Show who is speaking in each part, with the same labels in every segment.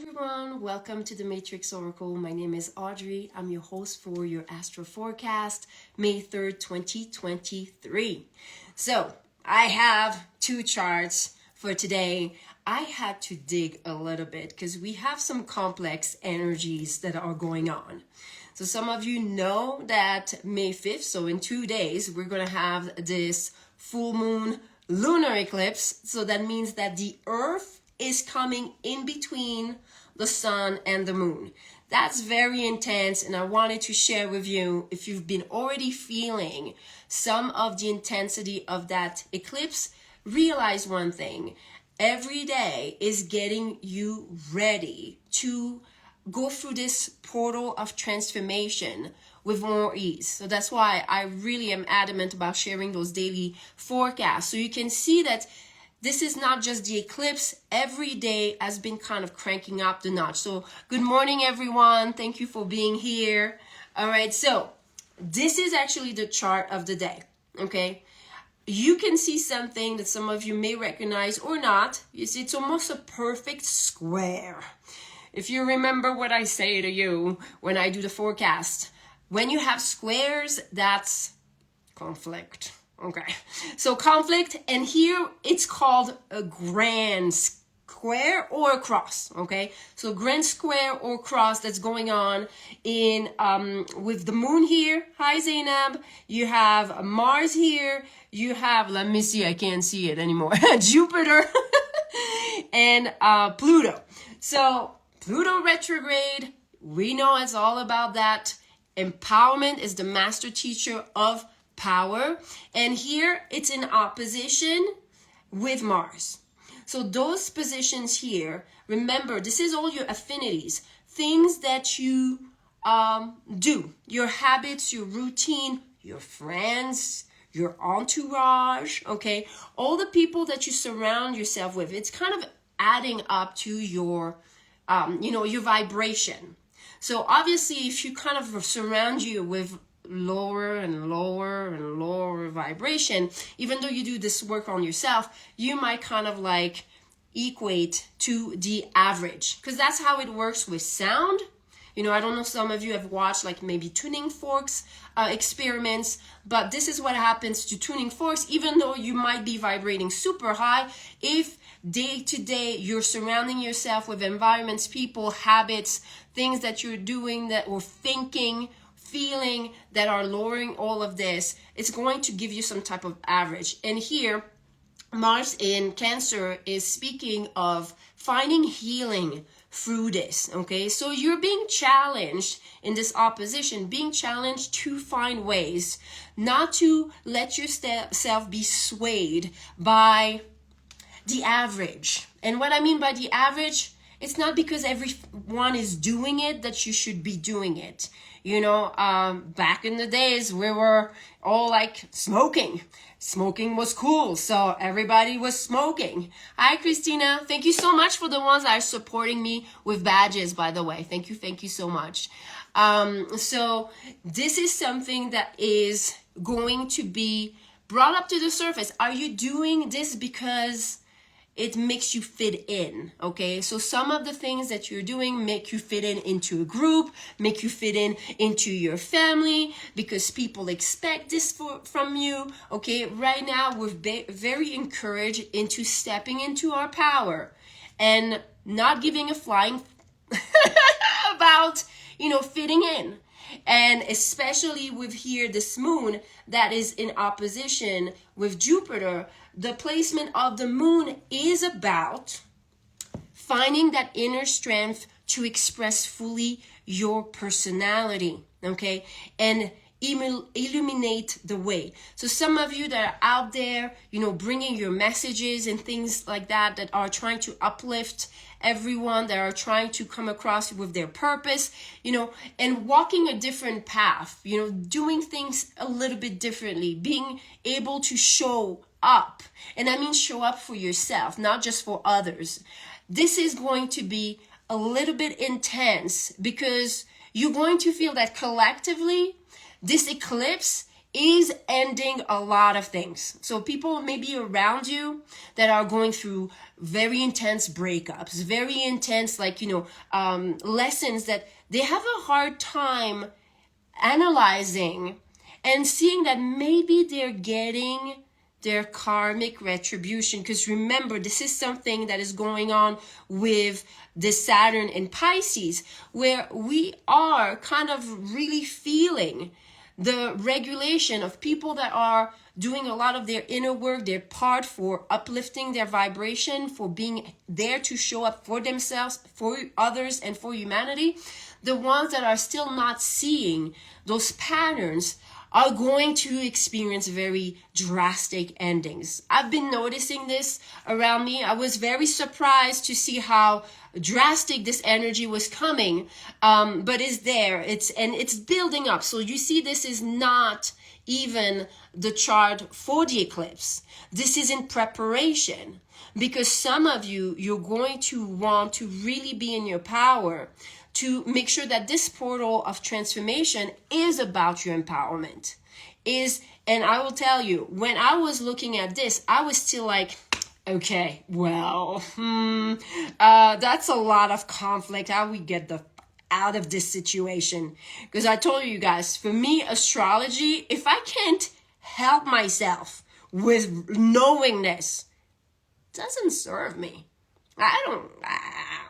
Speaker 1: everyone, welcome to the Matrix Oracle. My name is Audrey. I'm your host for your Astro Forecast, May 3rd, 2023. So, I have two charts for today. I had to dig a little bit because we have some complex energies that are going on. So some of you know that May 5th, so in 2 days, we're going to have this full moon lunar eclipse. So that means that the Earth is coming in between the sun and the moon. That's very intense, and I wanted to share with you, if you've been already feeling some of the intensity of that eclipse, realize one thing. Every day is getting you ready to go through this portal of transformation with more ease. So that's why I really am adamant about sharing those daily forecasts. So you can see that this is not just the eclipse. Every day has been kind of cranking up the notch. So good morning, everyone. Thank you for being here. All right, so this is actually the chart of the day, okay? You can see something that some of you may recognize or not. You see, it's almost a perfect square. If you remember what I say to you when I do the forecast, when you have squares, that's conflict. Okay, so conflict, and here it's called a grand square or a cross. Okay, so grand square or cross that's going on in with the moon here. Hi Zainab, you have Mars here, you have, let me see, I can't see it anymore, Jupiter and Pluto. So Pluto retrograde, we know it's all about that. Empowerment is the master teacher of power, and here it's in opposition with Mars. So those positions here, remember, this is all your affinities, things that you do, your habits, your routine, your friends, your entourage, okay, all the people that you surround yourself with. It's kind of adding up to your your vibration. So obviously, if you kind of surround you with lower and lower and lower vibration, even though you do this work on yourself, you might kind of like equate to the average, because that's how it works with sound. I don't know, some of you have watched like maybe tuning forks experiments, but this is what happens to tuning forks. Even though you might be vibrating super high, if day to day you're surrounding yourself with environments, people, habits, things that you're doing that or thinking, feeling that are lowering all of this, it's going to give you some type of average. And here, Mars in Cancer is speaking of finding healing through this, okay? So you're being challenged in this opposition, being challenged to find ways not to let yourself be swayed by the average. And what I mean by the average, it's not because everyone is doing it that you should be doing it. Back in the days, we were all like smoking. Smoking was cool, so everybody was smoking. Hi, Christina. Thank you so much for the ones that are supporting me with badges, by the way. Thank you so much. So this is something that is going to be brought up to the surface. Are you doing this because it makes you fit in, okay? So some of the things that you're doing make you fit in into a group, make you fit in into your family, because people expect this from you, okay? Right now, we're very encouraged into stepping into our power and not giving a flying about, fitting in. And especially with here, this moon that is in opposition with Jupiter, the placement of the moon is about finding that inner strength to express fully your personality, okay? And illuminate the way. So some of you that are out there, bringing your messages and things like that are trying to uplift everyone, that are trying to come across with their purpose, and walking a different path, doing things a little bit differently, being able to show up. And I mean show up for yourself, not just for others. This is going to be a little bit intense because you're going to feel that collectively this eclipse is ending a lot of things. So people maybe around you that are going through very intense breakups, very intense, like, lessons that they have a hard time analyzing and seeing that maybe they're getting their karmic retribution. Because remember, this is something that is going on with the Saturn in Pisces, where we are kind of really feeling the regulation of people that are doing a lot of their inner work, their part for uplifting their vibration, for being there to show up for themselves, for others, and for humanity. The ones that are still not seeing those patterns are going to experience very drastic endings. I've been noticing this around me. I was very surprised to see how drastic this energy was coming, but it's there. It's building up. So you see, this is not even the chart for the eclipse. This is in preparation, because some of you, you're going to want to really be in your power to make sure that this portal of transformation is about your empowerment. And I will tell you, when I was looking at this, I was still like, okay, well, that's a lot of conflict. How we get out of this situation? Because I told you guys, for me, astrology, if I can't help myself with knowing this, doesn't serve me.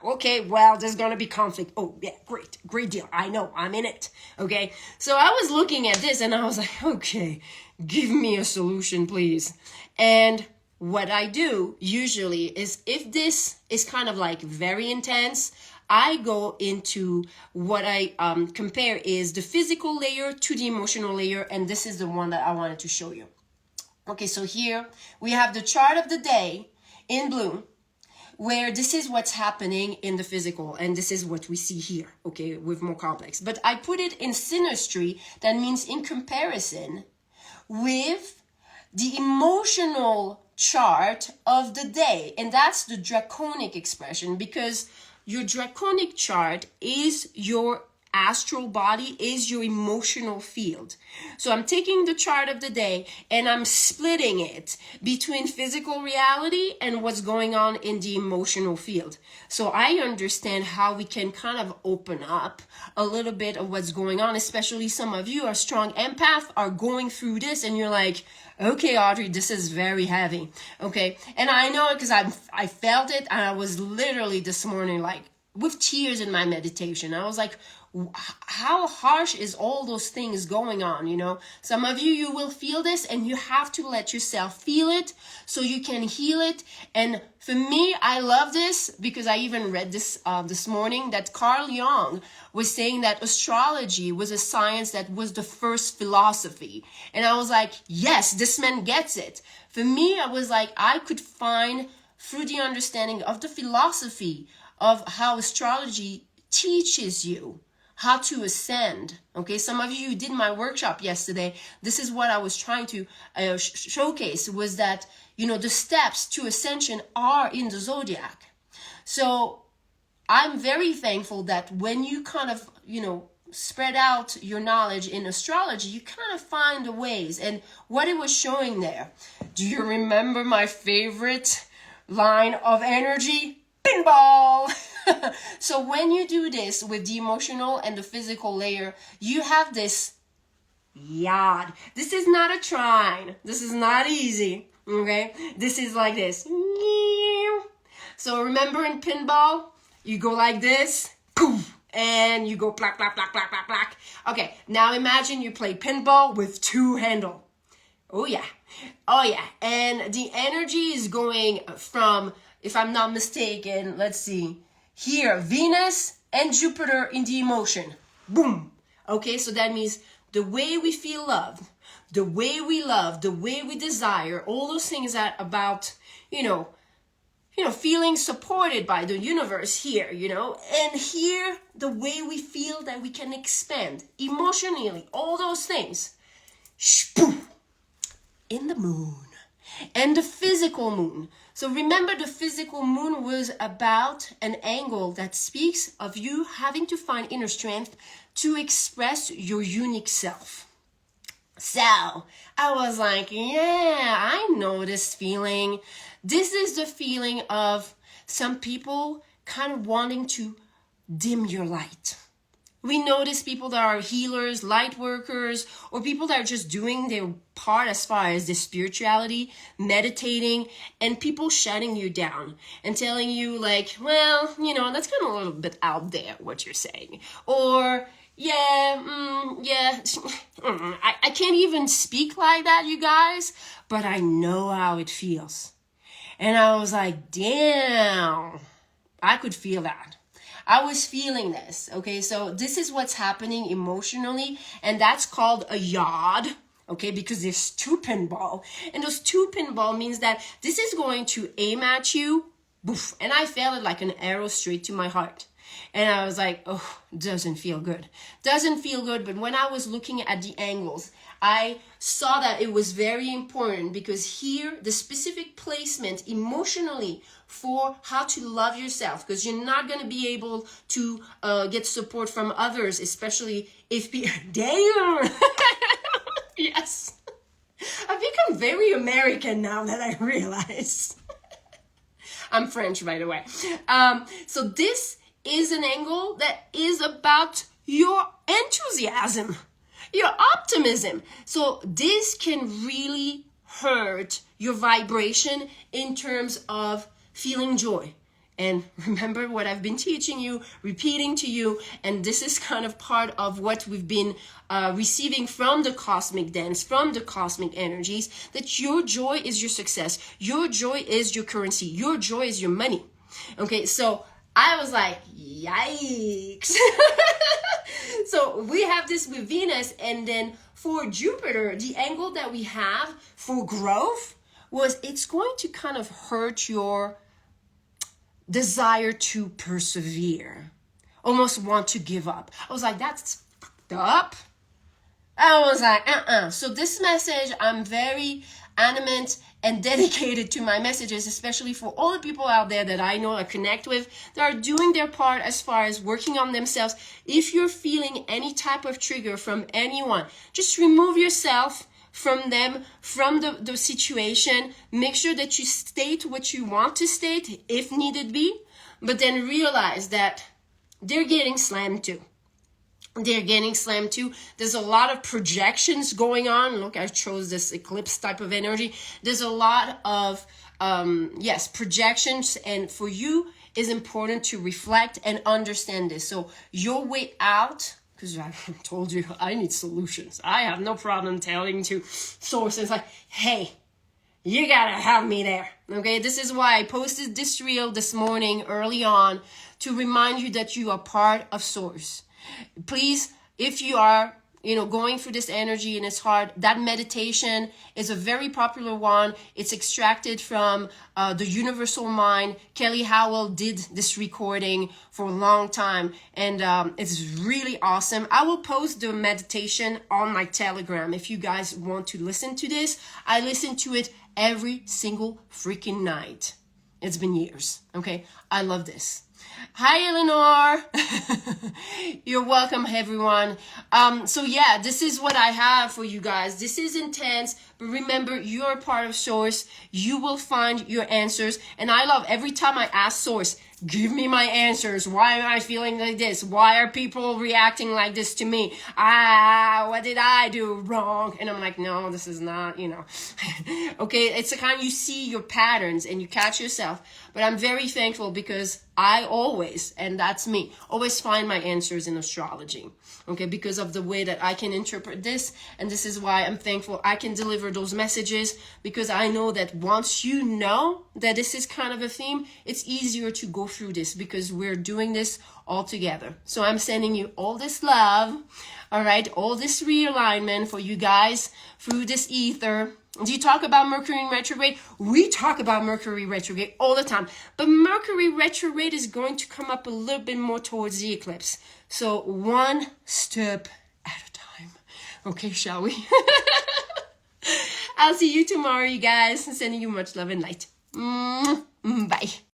Speaker 1: Okay, well, there's going to be conflict. Oh, yeah, great deal. I know, I'm in it. Okay, so I was looking at this and I was like, okay, give me a solution, please. And what I do usually is, if this is kind of like very intense, I go into what I compare is the physical layer to the emotional layer. And this is the one that I wanted to show you. Okay, so here we have the chart of the day in blue, where this is what's happening in the physical, and this is what we see here, okay, with more complex. But I put it in synastry, that means in comparison with the emotional chart of the day, and that's the draconic expression, because your draconic chart is your astral body, is your emotional field. So I'm taking the chart of the day and I'm splitting it between physical reality and what's going on in the emotional field. So I understand how we can kind of open up a little bit of what's going on, especially some of you are strong empath, are going through this and you're like, okay, Audrey, this is very heavy. Okay. And I know it because I felt it, and I was literally this morning, like, with tears in my meditation. I was like, how harsh is all those things going on? Some of you will feel this, and you have to let yourself feel it so you can heal it. And for me, I love this because I even read this this morning, that Carl Jung was saying that astrology was a science that was the first philosophy. And I was like, yes, this man gets it. For me, I was like, I could find through the understanding of the philosophy of how astrology teaches you how to ascend. Okay, some of you did my workshop yesterday. This is what I was trying to showcase, was that, the steps to ascension are in the zodiac. So I'm very thankful that when you kind of, spread out your knowledge in astrology, you kind of find the ways. And what it was showing there, do you remember my favorite line of energy? Pinball! So when you do this with the emotional and the physical layer, you have this yard. This is not a trine. This is not easy. Okay? This is like this. So remember in pinball, you go like this, poof, and you go plack, plack, plack, plack, plack, plack. Okay, now imagine you play pinball with two handles. Oh yeah. And the energy is going from, if I'm not mistaken, let's see, here, Venus and Jupiter in the emotion. Boom. Okay, so that means the way we feel love, the way we love, the way we desire, all those things that about, feeling supported by the universe here, and here, the way we feel that we can expand emotionally, all those things. Boom. In the moon. And the physical moon. So remember, the physical moon was about an angle that speaks of you having to find inner strength to express your unique self. So I was like, yeah, I know this feeling. This is the feeling of some people kind of wanting to dim your light. We notice people that are healers, light workers, or people that are just doing their part as far as the spirituality, meditating, and people shutting you down and telling you like, well, that's kind of a little bit out there what you're saying. Or, I can't even speak like that, you guys, but I know how it feels. And I was like, damn, I could feel that. I was feeling this, okay? So this is what's happening emotionally, and that's called a yod, okay? Because there's 2 pinball, and those 2 pinball means that this is going to aim at you, boof, and I felt it like an arrow straight to my heart. And I was like, oh, doesn't feel good. Doesn't feel good, but when I was looking at the angles, I saw that it was very important because here, the specific placement emotionally for how to love yourself, because you're not going to be able to get support from others, especially if damn. Yes. I've become very American now that I realize. I'm French, by the way. So this is an angle that is about your enthusiasm, your optimism. So this can really hurt your vibration in terms of feeling joy. And remember what I've been teaching you, repeating to you, and this is kind of part of what we've been receiving from the cosmic dance, from the cosmic energies, that your joy is your success. Your joy is your currency. Your joy is your money. Okay, so I was like, yikes. So we have this with Venus, and then for Jupiter, the angle that we have for growth was it's going to kind of hurt your desire to persevere, almost want to give up. I was like, that's fucked up. I was like, So this message, I'm very adamant and dedicated to my messages, especially for all the people out there that I know I connect with that are doing their part as far as working on themselves. If you're feeling any type of trigger from anyone, just remove yourself from them, from the situation. Make sure that you state what you want to state if needed be, but then realize that they're getting slammed too. They're getting slammed too. There's a lot of projections going on. Look, I chose this eclipse type of energy. There's a lot of, projections. And for you, it's important to reflect and understand this. So your way out, because I told you I need solutions. I have no problem telling to sources like, hey, you gotta have me there. Okay, this is why I posted this reel this morning early on to remind you that you are part of Source. Please, if you are, going through this energy and it's hard, that meditation is a very popular one. It's extracted from the Universal Mind. Kelly Howell did this recording for a long time, and it's really awesome. I will post the meditation on my Telegram if you guys want to listen to this. I listen to it every single freaking night. It's been years. Okay, I love this. Hi, Eleanor. You're welcome, everyone. This is what I have for you guys. This is intense, but remember, you're a part of Source. You will find your answers. And I love every time I ask Source, give me my answers. Why am I feeling like this? Why are people reacting like this to me? What did I do wrong? And I'm like, no, this is not, Okay, it's the kind you see your patterns and you catch yourself. But I'm very thankful because I always, and that's me, always find my answers in astrology. Okay, because of the way that I can interpret this. And this is why I'm thankful I can deliver those messages, because I know that once you know that this is kind of a theme, it's easier to go through this because we're doing this all together. So I'm sending you all this love, all right, all this realignment for you guys through this ether. Do you talk about Mercury in retrograde? We talk about Mercury retrograde all the time. But Mercury retrograde is going to come up a little bit more towards the eclipse. So one step at a time. Okay, shall we? I'll see you tomorrow, you guys. Sending you much love and light. Bye.